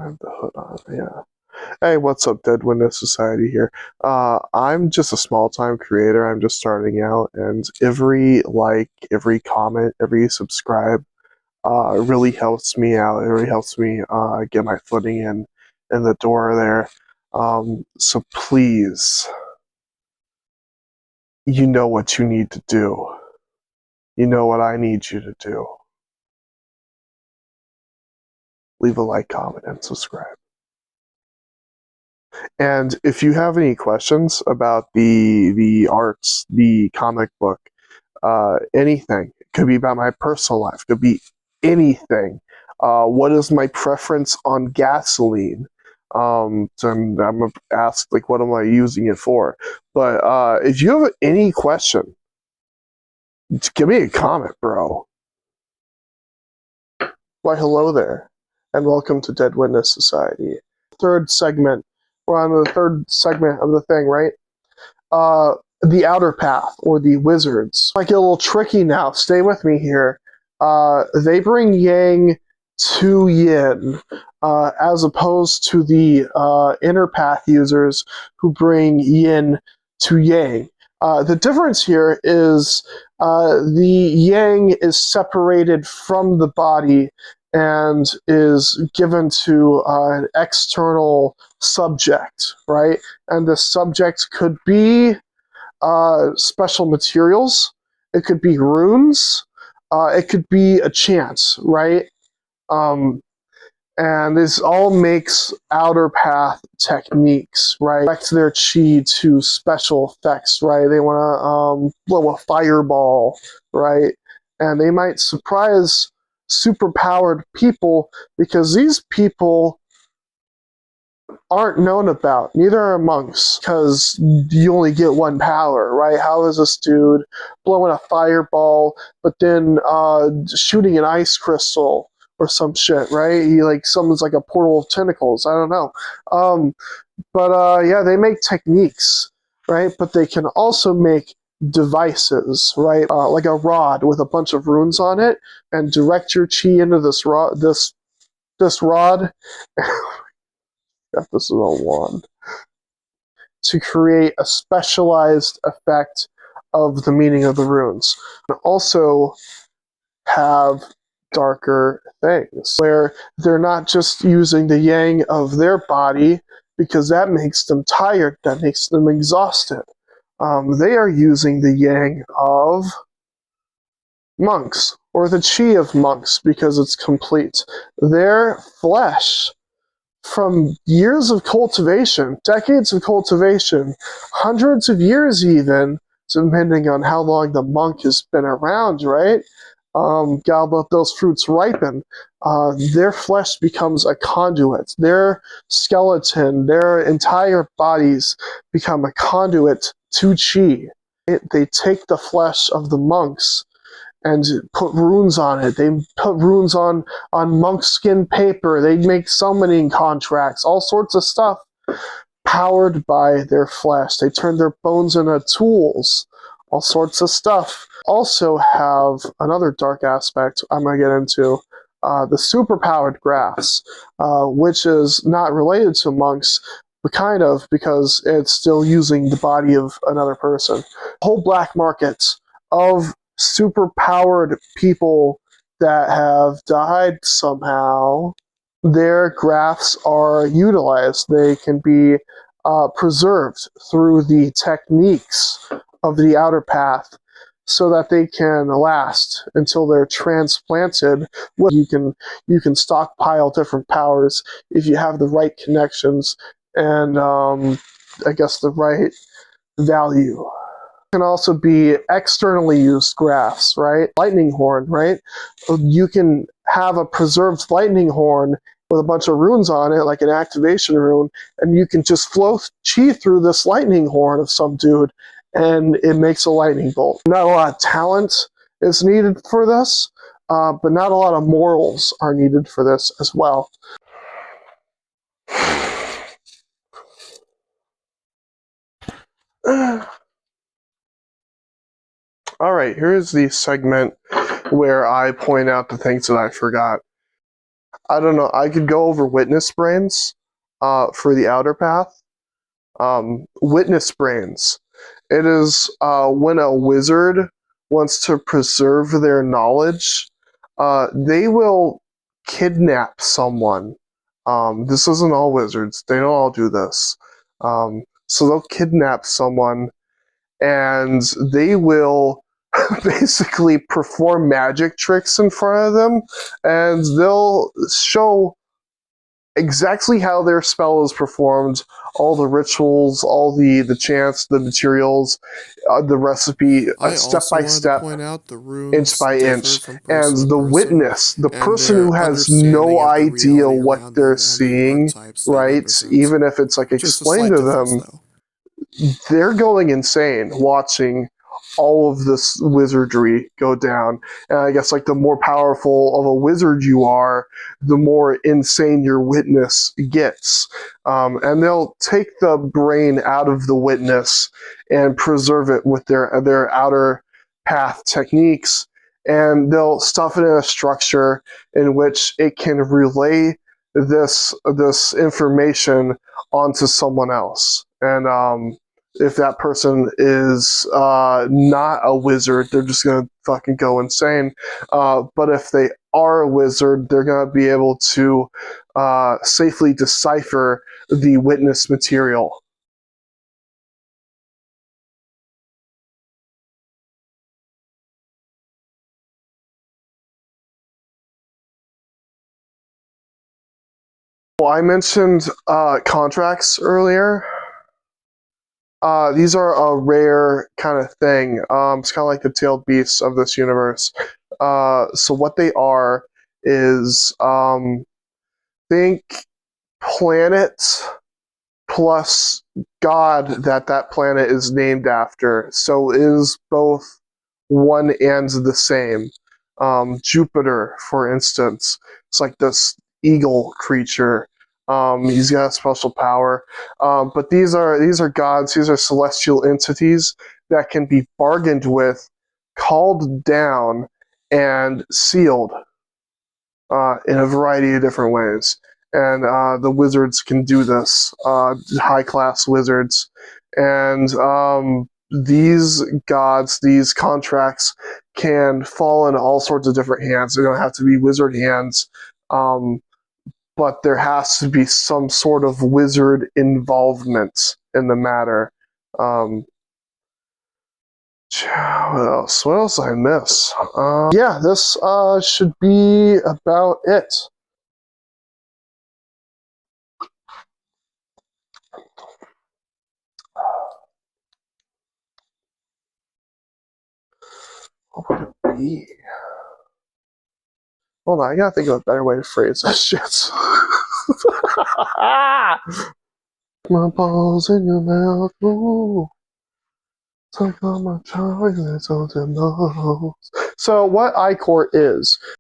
have the hood on, yeah. Hey, what's up, Dead Window Society here. I'm just a small-time creator. I'm just starting out, and every like, every comment, every subscribe really helps me out. It really helps me get my footing in the door there. So please, you know what you need to do. You know what I need you to do. Leave a like, comment, and subscribe. And if you have any questions about the arts, the comic book, anything, it could be about my personal life, it could be anything. What is my preference on gasoline? So I'm gonna ask, like, what am I using it for? But if you have any question, just give me a comment, bro. Why, hello there, and welcome to Dead Witness Society. Third segment. We're on the third segment of the thing, right? The outer path, or the wizards. Might get a little tricky now. Stay with me here. They bring yang to yin, as opposed to the inner path users who bring yin to yang. The difference here is the yang is separated from the body and is given to an external subject, right? And the subject could be special materials, it could be runes, it could be a chant, right? And this all makes outer path techniques, right? Direct their chi to special effects, right? They want to blow a fireball, right? And they might surprise superpowered people because these people aren't known about. Neither are monks, because you only get one power, right? How is this dude blowing a fireball, but then shooting an ice crystal or some shit, right? He like summons like a portal of tentacles. I don't know. Yeah, they make techniques, right? But they can also make devices, right? Like a rod with a bunch of runes on it, and direct your chi into this rod. This rod. This is a wand, to create a specialized effect of the meaning of the runes. And also have darker things, where they're not just using the yang of their body, because that makes them tired, that makes them exhausted. They are using the yang of monks, or the chi of monks, because it's complete. Their flesh, from years of cultivation, decades of cultivation, hundreds of years even, depending on how long the monk has been around, right? Gotta let those fruits ripen. Their flesh becomes a conduit. Their skeleton, their entire bodies become a conduit to chi. They take the flesh of the monks and put runes on it. They put runes on monk skin paper. They make summoning contracts, all sorts of stuff powered by their flesh. They turn their bones into tools, all sorts of stuff. Also have another dark aspect I'm going to get into, the superpowered graphs, which is not related to monks, but kind of, because it's still using the body of another person. Whole black markets of superpowered people that have died somehow, their graphs are utilized. They can be preserved through the techniques of the outer path, so that they can last until they're transplanted. You can stockpile different powers if you have the right connections and I guess the right value. Can also be externally used graphs, right? Lightning horn, right? You can have a preserved lightning horn with a bunch of runes on it, like an activation rune, and you can just flow chi through this lightning horn of some dude, and it makes a lightning bolt. Not a lot of talent is needed for this, but not a lot of morals are needed for this as well. Alright, here's the segment where I point out the things that I forgot. I don't know. I could go over witness brains for the outer path. Witness brains. It is when a wizard wants to preserve their knowledge, they will kidnap someone. This isn't all wizards. They don't all do this. So they'll kidnap someone and they will basically perform magic tricks in front of them, and they'll show exactly how their spell is performed, all the rituals, all the chants, the materials, the recipe, step by step, inch by inch. And the witness, the person who has no idea what they're seeing, right, even if it's like explained to them, they're going insane watching all of this wizardry go down. And I guess like the more powerful of a wizard you are, the more insane your witness gets. And they'll take the brain out of the witness and preserve it with their outer path techniques. And they'll stuff it in a structure in which it can relay this information onto someone else. And if that person is not a wizard, they're just going to fucking go insane. But if they are a wizard, they're going to be able to safely decipher the witness material. Well, I mentioned contracts earlier. These are a rare kind of thing. It's kind of like the tailed beasts of this universe. So what they are is, think planet plus god that planet is named after. So it is both one and the same. Jupiter, for instance, it's like this eagle creature. He's got a special power. But these are gods, these are celestial entities that can be bargained with, called down, and sealed in a variety of different ways. And the wizards can do this, high-class wizards. And these gods, these contracts, can fall into all sorts of different hands. They don't have to be wizard hands. But there has to be some sort of wizard involvement in the matter. What else? What else did I miss? Yeah, this should be about it. What would it be? Hold on, I gotta think of a better way to phrase this shit. My balls in your mouth, ooh. Talk about my chocolates on the nose. So what I-Core is,